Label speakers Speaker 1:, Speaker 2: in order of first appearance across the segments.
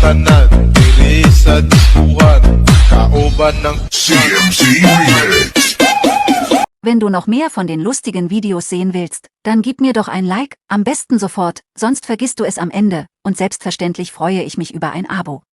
Speaker 1: tanan, diri sa diskuran, kauban ng CMC Remix.
Speaker 2: Wenn du noch mehr von den lustigen Videos sehen willst, dann gib mir doch ein Like, am besten sofort, sonst vergisst du es am Ende, und selbstverständlich freue ich mich über ein Abo.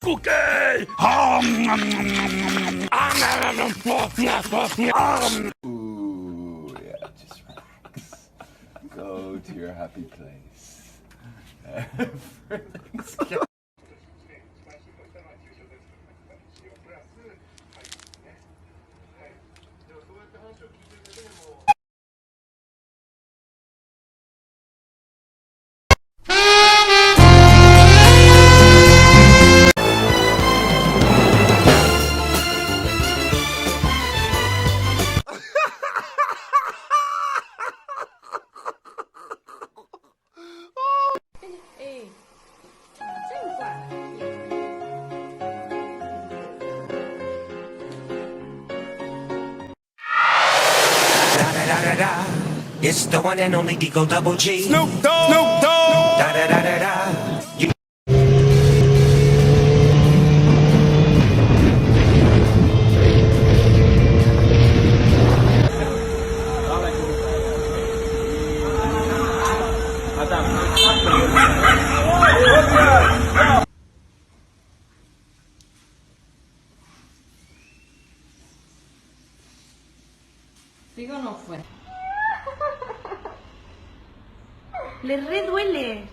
Speaker 3: Okay.
Speaker 4: Ooh, yeah, just relax. Go to your happy place. Everything's good.
Speaker 3: It's the one and only Digo Double G.
Speaker 1: Snoop Dogg! Snoop Dogg!
Speaker 3: Da da da da da. You
Speaker 5: Digo no fue. Le re duele.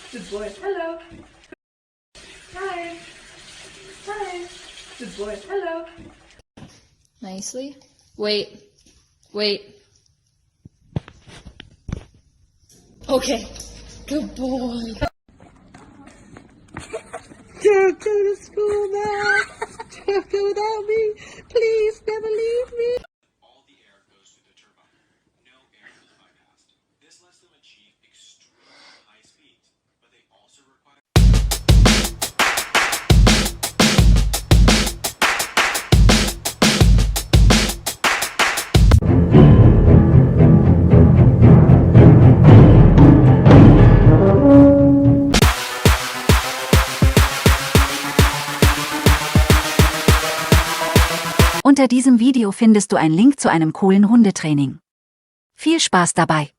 Speaker 5: Good boy. Hello. Hi. Hi. Good boy. Hello.
Speaker 6: Nicely. Wait. Okay. Good boy.
Speaker 5: Don't go to school now. Don't go without me. Please never leave me.
Speaker 7: All the air goes through the turbine. No air is bypassed. This lets them achieve extremely high speeds, but they also require
Speaker 2: Unter diesem Video findest du einen Link zu einem coolen Hundetraining. Viel Spaß dabei!